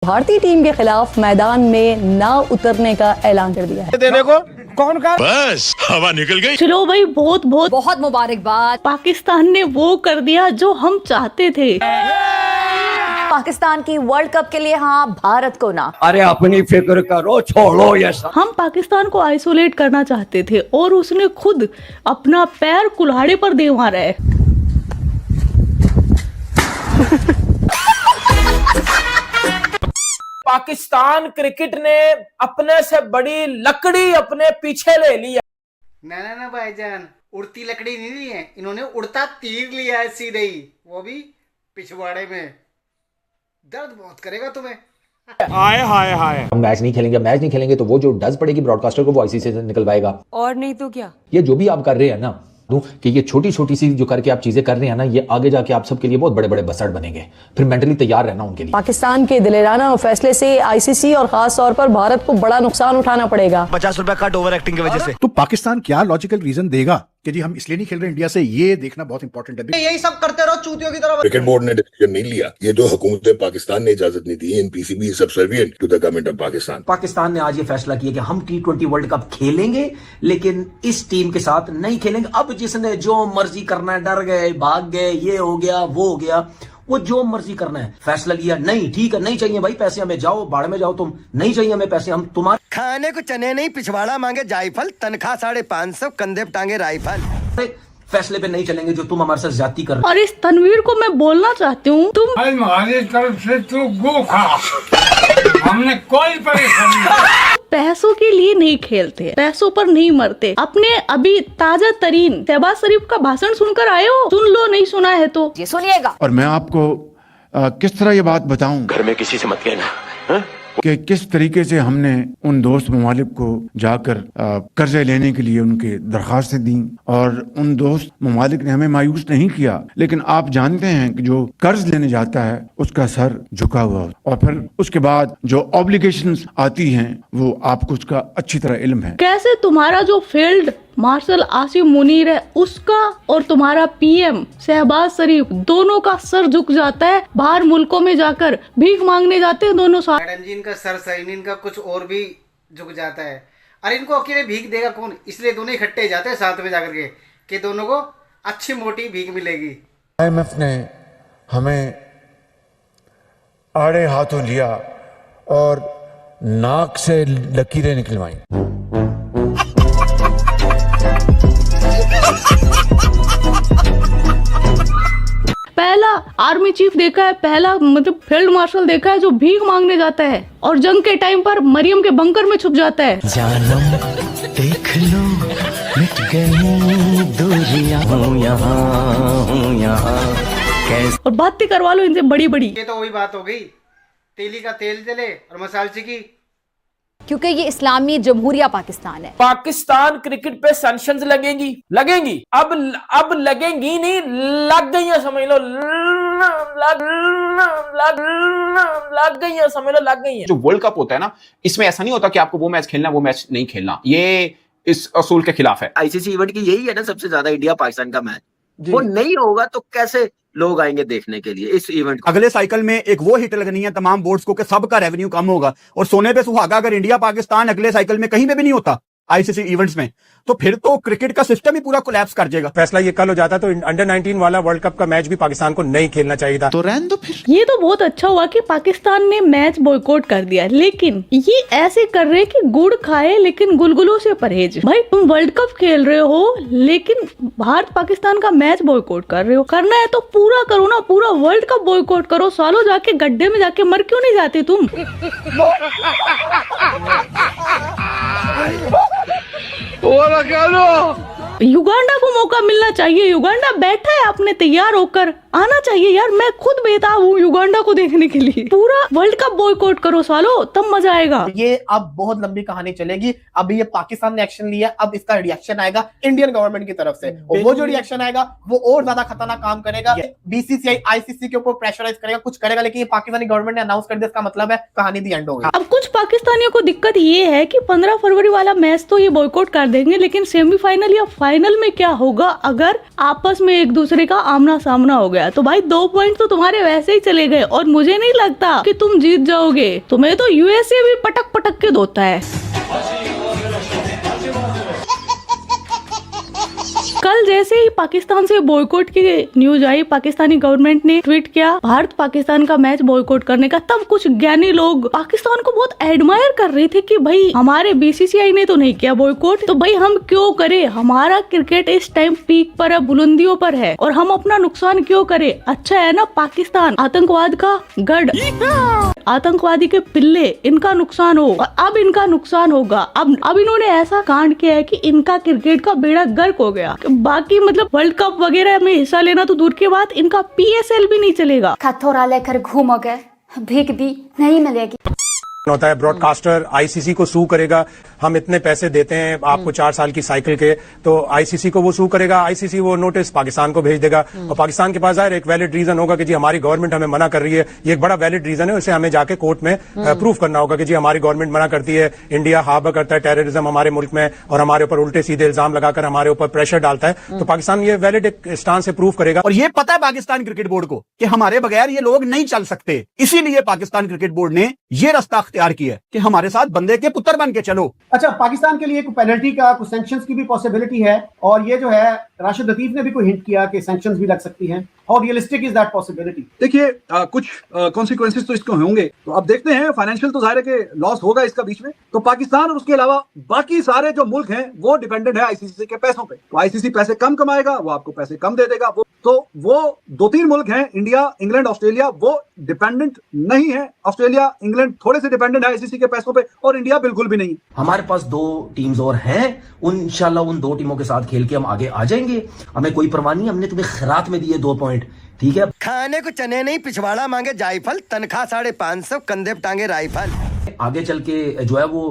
भारतीय टीम के खिलाफ मैदान में ना उतरने का ऐलान कर दिया है। देने को कौन का बस हवा निकल गई। चलो भाई, बहुत बहुत बहुत मुबारकबाद। पाकिस्तान ने वो कर दिया जो हम चाहते थे। पाकिस्तान की वर्ल्ड कप के लिए हाँ, भारत को ना। अरे अपनी फिक्र करो, छोड़ो ये सब। हम पाकिस्तान को आइसोलेट करना चाहते थे और उसने खुद अपना पैर कुल्हाड़े पर दे मारा है। पाकिस्तान क्रिकेट ने अपने से बड़ी लकड़ी अपने पीछे ले ली है। ना भाईजान, उड़ती लकड़ी नहीं ली है इन्होंने, उड़ता तीर लिया है सीधे ही, वो भी पिछवाड़े में। दर्द बहुत करेगा तुम्हें। हाय हाय हाय। हम मैच नहीं खेलेंगे तो वो जो डज पड़ेगी ब्रॉडकास्टर को वो आईसीसी से निकलवाएगा। और नहीं तो क्या। ये जो भी आप कर रहे हैं ना कि ये छोटी छोटी सी जो करके आप चीजें कर रहे हैं ना, ये आगे जाके आप सबके लिए बहुत बड़े बड़े बसड़ बनेंगे। फिर मेंटली तैयार रहना उनके लिए। पाकिस्तान के दिलेराना फैसले से आईसीसी और खास तौर पर भारत को बड़ा नुकसान उठाना पड़ेगा। 50 रुपए कट ओवर एक्टिंग की वजह से। तो पाकिस्तान क्या लॉजिकल रीजन देगा कि जी हम इसलिए नहीं खेल रहे इंडिया से, ये देखना बहुत इंपॉर्टेंट है। यही सब करते रहो चूतियों की तरह। क्रिकेट बोर्ड ने डिसीजन नहीं लिया, ये जो हुकूमत पाकिस्तान ने इजाजत नहीं दी। NPCB is subservient to the government of Pakistan. Pakistan ने आज ये फैसला किया कि हम T20 वर्ल्ड कप खेलेंगे लेकिन इस टीम के साथ नहीं खेलेंगे। अब जिसने जो मर्जी करना है, डर गए, भाग गए, ये हो गया वो हो गया, वो जो मर्जी करना है, फैसला लिया। नहीं ठीक है, नहीं चाहिए भाई पैसे हमें, जाओ बाढ़ में जाओ तुम, नहीं चाहिए हमें पैसे, हम तुम्हारे खाने को चने नहीं, पिछवाड़ा मांगे जायफल, तनख्वाह 550, कंधे पे टांगे राइफल। फैसले पे नहीं चलेंगे जो तुम हमारे साथ ज्यादती कर रहे हो। और इस तनवीर को मैं बोलना चाहती हूँ, तुम हमारी तरफ से तू गो खा, हमने कोई परेशानी नहीं। पैसों के लिए नहीं खेलते, पैसों पर नहीं मरते। अपने अभी ताजा तरीन शहबाज शरीफ का भाषण सुनकर आए हो, सुन लो, नहीं सुना है तो ये सुनिएगा। और मैं आपको किस तरह ये बात बताऊं घर में किसी से मत कहना कि किस तरीके से हमने उन दोस्त ममालिक को जाकर कर्जे लेने के लिए उनके दरखास्तें दी, और उन दोस्त ममालिक ने हमें मायूस नहीं किया। लेकिन आप जानते हैं कि जो कर्ज लेने जाता है उसका सर झुका हुआ, और फिर उसके बाद जो ऑब्लिगेशंस आती हैं वो आपको उसका अच्छी तरह इल्म है। कैसे तुम्हारा जो फील्ड मार्शल आसिम मुनीर है उसका और तुम्हारा पीएम शहबाज शरीफ दोनों का सर झुक जाता है। बाहर मुल्कों में जाकर भीख मांगने जाते हैं दोनों साथ। मैडम जी इनका सर सही नहीं, इनका कुछ और भी झुक जाता है। अरे इनको अकेले भीख देगा कौन, इसलिए दोनों इकट्ठे जाते हैं साथ में जाकर के कि दोनों को अच्छी मोटी भीख मिलेगी। IMF ने हमें आड़े हाथों लिया और नाक से लकीरें निकलवाई। पहला आर्मी चीफ देखा है, पहला मतलब फील्ड मार्शल देखा है जो भीख मांगने जाता है और जंग के टाइम पर मरियम के बंकर में छुप जाता है। जानम देख लो, मिट गई दूरियां, हूं यहाँ कैसे। और बातें करवा लो इनसे बड़ी बड़ी। ये तो वही बात हो गई, तेली का तेल जले और मसालची की। क्योंकि ये इस्लामी जमहूरिया पाकिस्तान है। पाकिस्तान क्रिकेट पे सैंक्शंस लगेंगी अब लगेंगी नहीं, लग गई है, समझ लो, लग गई है, समझ लो, लग गई है। जो वर्ल्ड कप होता है ना, इसमें ऐसा नहीं होता कि आपको वो मैच खेलना वो मैच नहीं खेलना, ये इस असूल के खिलाफ है। आईसीसी इवेंट की यही है ना सबसे ज्यादा इंडिया पाकिस्तान का मैच, वो नहीं होगा तो कैसे लोग आएंगे देखने के लिए इस इवेंट को। अगले साइकिल में एक वो हिट लगनी है तमाम बोर्ड्स को कि सबका रेवेन्यू कम होगा, और सोने पे सुहागा अगर इंडिया पाकिस्तान अगले साइकिल में कहीं पे भी नहीं होता आईसीसी इवेंट्स में, तो फिर तो क्रिकेट का सिस्टम ही पूरा कोलैप्स कर जाएगा। फैसला ये कल हो जाता तो अंडर 19 वाला वर्ल्ड कप का मैच भी पाकिस्तान को नहीं खेलना चाहिए था। तो रहने दो फिर। ये तो बहुत अच्छा हुआ कि पाकिस्तान ने मैच बॉयकॉट कर दिया, लेकिन ये ऐसे कर रहे कि गुड़ खाए लेकिन गुलगुलों से परहेज। भाई तुम वर्ल्ड कप खेल रहे हो लेकिन भारत पाकिस्तान का मैच बॉयकॉट कर रहे हो। करना है तो पूरा करो ना, पूरा वर्ल्ड कप बॉयकॉट करो। सालों जाके गड्ढे में जाके मर क्यों नहीं जाते तुम? युगांडा को मौका मिलना चाहिए। युगांडा बैठा है अपने, तैयार होकर आना चाहिए यार। मैं खुद बेताब हूँ युगांडा को देखने के लिए। पूरा वर्ल्ड कप बॉयकॉट करो सालो, तब मजा आएगा। ये अब बहुत लंबी कहानी चलेगी। अभी ये पाकिस्तान ने एक्शन लिया, अब इसका रिएक्शन आएगा इंडियन गवर्नमेंट की तरफ से, और वो जो रिएक्शन आएगा वो और ज्यादा खतरनाक काम करेगा। बीसीसीआई आईसीसी के ऊपर प्रेशराइज करेगा, कुछ करेगा, लेकिन ये पाकिस्तानी गवर्नमेंट ने अनाउंस कर दिया, इसका मतलब है कहानी दी एंड हो गई। अब कुछ पाकिस्तानियों को दिक्कत ये है कि 15 फरवरी वाला मैच तो ये बॉयकॉट कर देंगे, लेकिन सेमीफाइनल या फाइनल में क्या होगा अगर आपस में एक दूसरे का आमना सामना हो गया। तो भाई 2 पॉइंट तो तुम्हारे वैसे ही चले गए और मुझे नहीं लगता कि तुम जीत जाओगे। तुम्हें तो यूएसए भी पटक पटक के धोता है। कल जैसे ही पाकिस्तान से बॉयकॉट की न्यूज आई, पाकिस्तानी गवर्नमेंट ने ट्वीट किया भारत पाकिस्तान का मैच बॉयकॉट करने का, तब कुछ ज्ञानी लोग पाकिस्तान को बहुत एडमायर कर रहे थे कि भाई हमारे बीसीसीआई ने तो नहीं किया बॉयकॉट, तो भाई हम क्यों करें, हमारा क्रिकेट इस टाइम पीक पर है, बुलंदियों पर है, और हम अपना नुकसान क्यों करें। अच्छा है ना, पाकिस्तान आतंकवाद का गढ़, आतंकवादी के पिल्ले, इनका नुकसान हो और अब इनका नुकसान होगा। अब इन्होंने ऐसा कांड किया है कि इनका क्रिकेट का बेड़ा गर्क हो गया। बाकी मतलब वर्ल्ड कप वगैरह में हिस्सा लेना तो दूर की बात, इनका पीएसएल भी नहीं चलेगा। खथोरा लेकर घूमोगे, भीख भी नहीं मिलेगी। होता है ब्रॉडकास्टर आईसीसी को सू करेगा, हम इतने पैसे देते हैं आपको 4 साल की साइकिल के, तो आईसीसी को वो सू करेगा, आईसीसी वो नोटिस पाकिस्तान को भेज देगा और पाकिस्तान के पास जाहिर एक वैलिड रीजन होगा कि जी हमारी गवर्नमेंट हमें मना कर रही है। ये एक बड़ा वैलिड रीजन है, उसे हमें जाके कोर्ट में प्रूव करना होगा कि जी हमारी गवर्नमेंट मना करती है, इंडिया हार्बर करता है टेररिज्म हमारे मुल्क में और हमारे ऊपर उल्टे सीधे इल्जाम लगाकर हमारे ऊपर प्रेशर डालता है। तो पाकिस्तान ये वैलिड एक स्टांस से प्रूव करेगा। और ये पता है पाकिस्तान क्रिकेट बोर्ड को कि हमारे बगैर ये लोग नहीं चल सकते, इसीलिए पाकिस्तान क्रिकेट बोर्ड ने ये रास्ता अख्तियार किया कि हमारे साथ बंदे के पुत्र बन के चलो। अच्छा, पाकिस्तान के लिए कोई पेनल्टी का, कुछ सैंक्शंस की भी पॉसिबिलिटी है, और ये जो है राशिद लतीफ ने भी कोई हिंट किया कि सैंक्शंस भी लग सकती हैं। How realistic is that possibility? देखिए कुछ कॉन्सिक्वेंसेस तो इसको होंगे, तो अब देखते हैं। फाइनेंशियल तो जाहिर है कि लॉस होगा इसका बीच में, तो पाकिस्तान और उसके अलावा बाकी सारे जो मुल्क हैं वो डिपेंडेंट है आईसीसी के पैसों पे। तो आईसीसी पैसे कम कमाएगा, वो आपको पैसे कम दे देगा। वो 2-3 मुल्क हैं, इंडिया, इंग्लैंड, ऑस्ट्रेलिया, वो डिपेंडेंट नहीं है। ऑस्ट्रेलिया, इंग्लैंड थोड़े से डिपेंडेंट है आईसीसी के पैसों पे, और इंडिया बिल्कुल भी नहीं। हमारे पास 2 टीम्स और हैं, इंशाल्लाह उन 2 टीमों के साथ खेल के हम आगे आ जाएंगे, हमें कोई परवाह नहीं। हमने तुम्हें खैरात में दिए 2 पॉइंट, ठीक है। खाने को चने नहीं, पिछवाड़ा मांगे जायफल, तनख्वाह 550, कंधे पे टांगे राइफल। आगे चल के जो है वो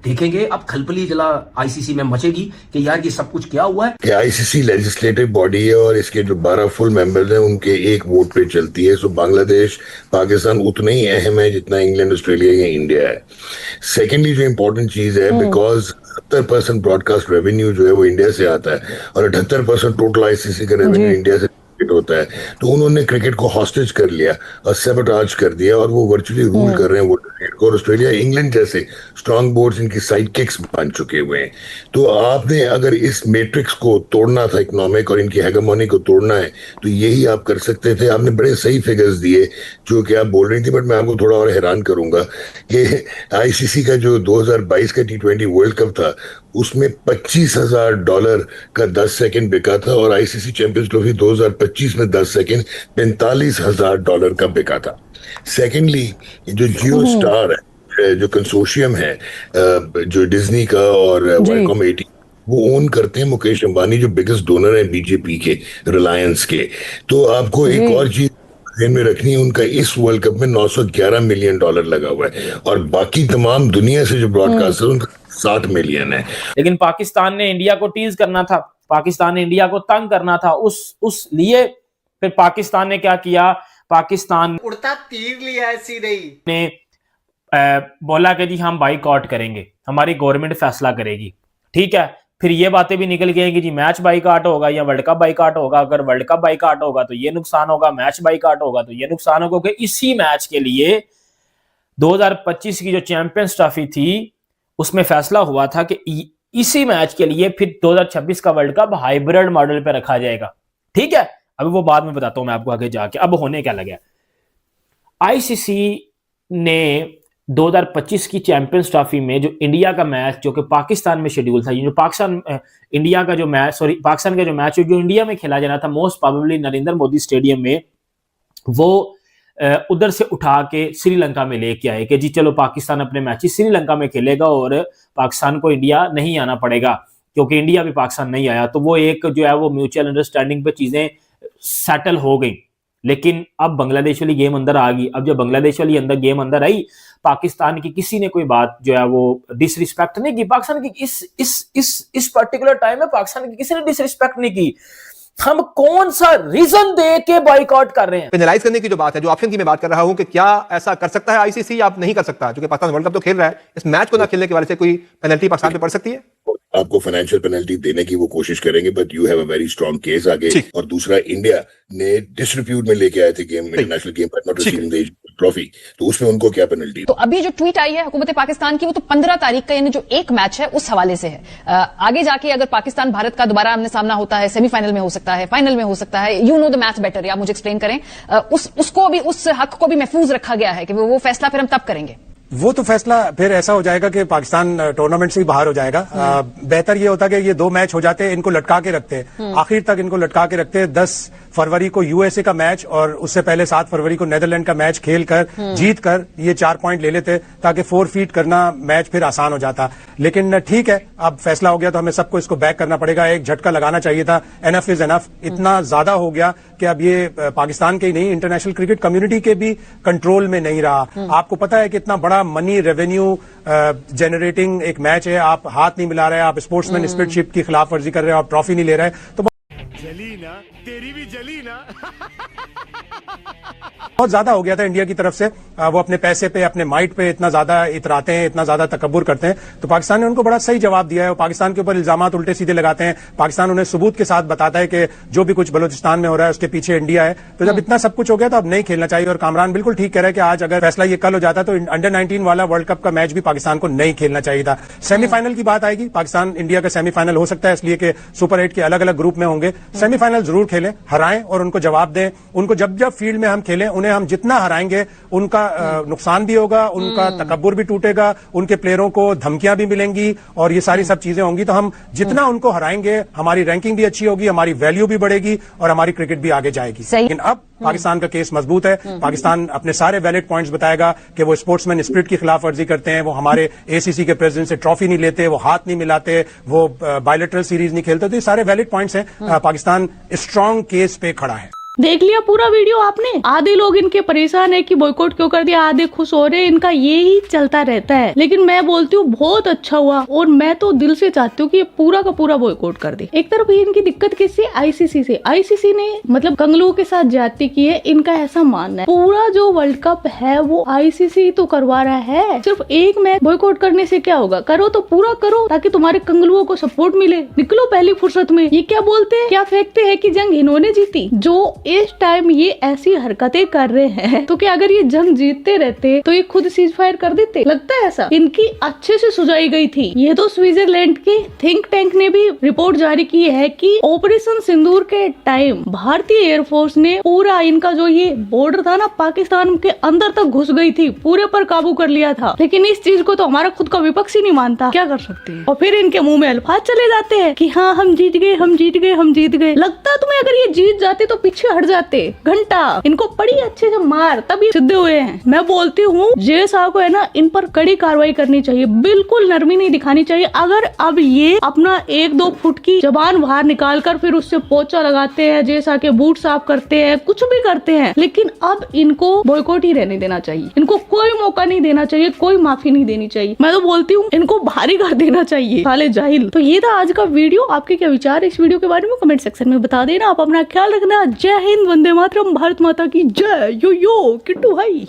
देखेंगे। अब खलबली जला आईसीसी में मचेगी कि यार ये सब कुछ क्या हुआ है। कि आईसीसी लेजिस्लेटिव बॉडी है और इसके जो 12 फुल मेंबर्स हैं उनके एक वोट पे चलती है। सो बांग्लादेश, पाकिस्तान उतना ही अहम है जितना इंग्लैंड, ऑस्ट्रेलिया या इंडिया है। सेकेंडली जो इम्पोर्टेंट चीज है, बिकॉज 70% ब्रॉडकास्ट रेवेन्यू जो है वो इंडिया से आता है और 78% टोटल आईसीसी का रेवेन्यू इंडिया से होता है। तो उन्होंने क्रिकेट को हॉस्टेज कर लिया और सैबोटाज कर दिया और वो वर्चुअली रूल कर रहे हैं वो क्रिकेट को। और ऑस्ट्रेलिया, इंग्लैंड जैसे स्ट्रांग बोर्ड्स इनकी साइड किक्स बन चुके हुए हैं। तो आपने अगर इस मैट्रिक्स को तोड़ना था, इकोनॉमिक और इनकी हेगेमोनी को तोड़ना है, तो यही आप कर सकते थे। आपने बड़े सही फिगर्स दिए जो कि आप बोल रही थी, बट मैं आपको थोड़ा और हैरान करूंगा कि आईसीसी का जो 2022 का T20 वर्ल्ड कप था उसमें $25,000 का 10 सेकंड बिका था और आईसीसी चैंपियंस ट्रॉफी 2025 में 10 सेकंड $45,000 का बिका था। सेकेंडली जो जियो स्टार है, जो कंसोर्शियम है जो डिज्नी का और वाईकॉम 80 वो ओन करते हैं मुकेश अंबानी, जो बिगेस्ट डोनर है बीजेपी के, रिलायंस के। तो आपको एक और चीज ध्यान में रखनी है, उनका इस वर्ल्ड कप में $911 मिलियन लगा हुआ है और बाकी तमाम दुनिया से जो ब्रॉडकास्टर उनका 60 मिलियन है। लेकिन पाकिस्तान ने इंडिया को टीज करना था, पाकिस्तान ने इंडिया को तंग करना था, उस लिए फिर पाकिस्तान ने क्या किया, पाकिस्तान उड़ता तीर लिया है सीधे ही ने बोला कि जी हम बाइकआउट करेंगे, हमारी गवर्नमेंट फैसला करेगी। ठीक है, फिर ये बातें भी निकल गई कि जी मैच बाइकआउट होगा या वर्ल्ड कप बाइकआउट होगा। अगर वर्ल्ड कप बाइकआउट होगा तो ये नुकसान होगा, मैच बाइकआउट होगा तो ये नुकसान होगा। क्योंकि इसी मैच के लिए 2025 की जो चैंपियंस ट्रॉफी थी उसमें फैसला हुआ था कि इसी मैच के लिए फिर 2026 का वर्ल्ड कप हाइब्रिड मॉडल पे रखा जाएगा। ठीक है, अभी वो बाद में बताता हूं मैं आपको आगे जाके। अब होने क्या लगा, आईसीसी ने 2025 की चैंपियंस ट्रॉफी में जो इंडिया का मैच जो कि पाकिस्तान में शेड्यूल था, जो पाकिस्तान इंडिया का जो मैच पाकिस्तान का जो मैच जो इंडिया में खेला जाना था most probably Narendra Modi stadium में, वो उधर से उठा के श्रीलंका में लेके आए कि जी चलो पाकिस्तान अपने मैचेस श्रीलंका में खेलेगा और पाकिस्तान को इंडिया नहीं आना पड़ेगा, क्योंकि इंडिया भी पाकिस्तान नहीं आया। तो वो एक जो है वो म्यूचुअल अंडरस्टैंडिंग पे चीजें सेटल हो गई। लेकिन अब बांग्लादेश वाली गेम अंदर आ गई। अब जब बांग्लादेश वाली गेम अंदर आई, पाकिस्तान की किसी ने कोई बात जो है वो डिसरिस्पेक्ट नहीं की। पाकिस्तान की इस पर्टिकुलर टाइम में पाकिस्तान की किसी ने डिसरिस्पेक्ट नहीं की। हम कौन सा रीजन दे के बॉयकॉट कर रहे हैं? पेनलाइज करने की जो बात है, जो ऑप्शन की मैं बात कर रहा हूं कि क्या ऐसा कर सकता है आईसीसी या आप नहीं कर सकता, क्योंकि पाकिस्तान वर्ल्ड कप तो खेल रहा है, इस मैच को ना खेलने के वजह से कोई पेनल्टी पाकिस्तान पे पड़ सकती है? आपको फाइनेंशियल पेनल्टी देने की वो कोशिश करेंगे, but you have a very strong case आगे। और दूसरा, इंडिया ने डिसरिप्यूट में लेके आए थे गेम, इंटरनेशनल गेम पर नॉट रिसीविंग द ट्रॉफी, तो उसमें उनको क्या पेनल्टी? तो अभी जो ट्वीट आई है हुकूमत पाकिस्तान की, वो तो 15 तारीख का यानी जो एक मैच है उस हवाले से है। आगे जाके अगर पाकिस्तान भारत का दोबारा आमने सामना होता है, सेमीफाइनल में हो सकता है, फाइनल में हो सकता है, you know the match better, या मुझे एक्सप्लेन करें, उसको भी, उस हक को भी महफूज रखा गया है कि वो फैसला फिर हम तब करेंगे। वो तो फैसला फिर ऐसा हो जाएगा कि पाकिस्तान टूर्नामेंट से ही बाहर हो जाएगा। बेहतर ये होता कि ये 2 मैच हो जाते, इनको लटका के रखते, आखिर तक इनको लटका के रखते। 10 फरवरी को यूएसए का मैच और उससे पहले 7 फरवरी को नेदरलैंड का मैच खेल कर जीत कर ये 4 पॉइंट ले लेते, ताकि 4 फीट करना मैच फिर आसान हो जाता। लेकिन ठीक है, अब फैसला हो गया तो हमें सबको इसको बैक करना पड़ेगा। एक झटका लगाना चाहिए था, एनफ इज एनफ। इतना ज्यादा हो गया कि अब ये पाकिस्तान के ही नहीं, इंटरनेशनल क्रिकेट कम्युनिटी के भी कंट्रोल में नहीं रहा। आपको पता है कि इतना बड़ा मनी रेवेन्यू जनरेटिंग एक मैच है, आप हाथ नहीं मिला रहे, आप स्पोर्ट्समैन स्पिरिटशिप की खिलाफ वर्जी कर रहे हो, आप ट्रॉफी नहीं ले रहे, तो जली ना, तेरी भी जली ना। बहुत ज्यादा हो गया था इंडिया की तरफ से। वो अपने पैसे पे, अपने माइट पे इतना ज्यादा इतराते हैं, इतना ज्यादा तकब्बुर करते हैं। तो पाकिस्तान ने उनको बड़ा सही जवाब दिया है। वो पाकिस्तान के ऊपर इल्जामात उल्टे सीधे लगाते हैं। पाकिस्तान उन्हें सबूत के साथ बताता है कि जो भी कुछ बलूचिस्तान में हो रहा है उसके पीछे इंडिया है। तो जब इतना सब कुछ हो गया तो अब नहीं खेलना चाहिए। और कामरान बिल्कुल ठीक कह रहा है कि आज अगर फैसला ये कल हो जाता तो अंडर 19 वाला वर्ल्ड कप का मैच भी पाकिस्तान को नहीं खेलना चाहिए था। सेमीफाइनल की बात आएगी, पाकिस्तान इंडिया का सेमीफाइनल हो सकता है, इसलिए कि सुपर 8 के अलग अलग ग्रुप में होंगे। सेमीफाइनल जरूर खेलें, हराएं और उनको जवाब दें। उनको जब जब फील्ड में हम खेलें, उन्हें हम जितना हराएंगे उनका नुकसान भी होगा, उनका तकब्बुर भी टूटेगा, उनके प्लेयरों को धमकियां भी मिलेंगी और ये सारी सब चीजें होंगी। तो हम जितना उनको हराएंगे, हमारी रैंकिंग भी अच्छी होगी, हमारी वैल्यू भी बढ़ेगी और हमारी क्रिकेट भी आगे जाएगी। लेकिन अब पाकिस्तान का केस मजबूत है। पाकिस्तान अपने सारे वैलिड पॉइंट्स बताएगा कि वो स्पोर्ट्समैन स्पिरिट की खिलाफ वर्जी करते हैं, वो हमारे एसीसी के प्रेसिडेंट से ट्रॉफी नहीं लेते, वो हाथ नहीं मिलाते, वो बायलैटरल सीरीज नहीं खेलते। तो ये सारे वैलिड पॉइंट्स हैं। पाकिस्तान स्ट्रांग केस पे खड़ा है। देख लिया पूरा वीडियो आपने। आधे लोग इनके परेशान है कि बॉयकॉट क्यों कर दिया, आधे खुश हो रहे हैं। इनका ये ही चलता रहता है। लेकिन मैं बोलती हूँ बहुत अच्छा हुआ और मैं तो दिल से चाहती हूँ कि ये पूरा का पूरा बॉयकॉट कर दे। एक तरफ ये इनकी दिक्कत किससे, आईसीसी से। आईसीसी ने मतलब कंगलू के साथ ज्यादती की है, इनका ऐसा मानना है। पूरा जो वर्ल्ड कप है वो आईसीसी तो करवा रहा है। सिर्फ एक मैच बॉयकॉट करने से क्या होगा, करो तो पूरा करो ताकि तुम्हारे कंगलुओं को सपोर्ट मिले। निकलो पहली फुर्सत में। ये क्या बोलते हैं, क्या फेंकते हैं कि जंग इन्होंने जीती। जो इस टाइम ये ऐसी हरकतें कर रहे हैं तो क्या अगर ये जंग जीतते रहते तो ये खुद सीज फायर कर देते? लगता है ऐसा। इनकी अच्छे से सुझाई गई थी। ये तो स्विट्जरलैंड के थिंक टैंक ने भी रिपोर्ट जारी की है कि ऑपरेशन सिंदूर के टाइम भारतीय एयरफोर्स ने पूरा इनका जो ये बॉर्डर था ना, पाकिस्तान के अंदर तक घुस गई थी, पूरे पर काबू कर लिया था। लेकिन इस चीज को तो हमारा खुद का विपक्ष ही नहीं मानता। क्या कर सकते हैं। और फिर इनके मुंह में अल्फाज चले जाते हैं कि हाँ हम जीत गए, हम जीत गए, हम जीत गए। लगता है तुम्हें अगर ये जीत जाते तो पीछे हट जाते। घंटा इनको बड़ी अच्छे से मार तभी सिद्धे हुए हैं। मैं बोलती हूँ जे साहब को है ना, इन पर कड़ी कार्रवाई करनी चाहिए, बिल्कुल नरमी नहीं दिखानी चाहिए। अगर अब ये अपना 1-2 फुट की जबान बाहर निकाल कर फिर उससे पोछा लगाते हैं, जे साहब के बूट साफ करते हैं, कुछ भी करते हैं, लेकिन अब इनको बॉयकॉट ही रहने देना चाहिए। इनको कोई मौका नहीं देना चाहिए, कोई माफी नहीं देनी चाहिए। मैं तो बोलती हूँ इनको भारी कर देना चाहिए, साले जाहिल। तो ये था आज का वीडियो। आपके क्या विचार इस वीडियो के बारे में कमेंट सेक्शन में बता देना। आप अपना ख्याल रखना। जय हिंद, वंदे मातरम, भारत माता की जय। यो यो किट्टू भाई।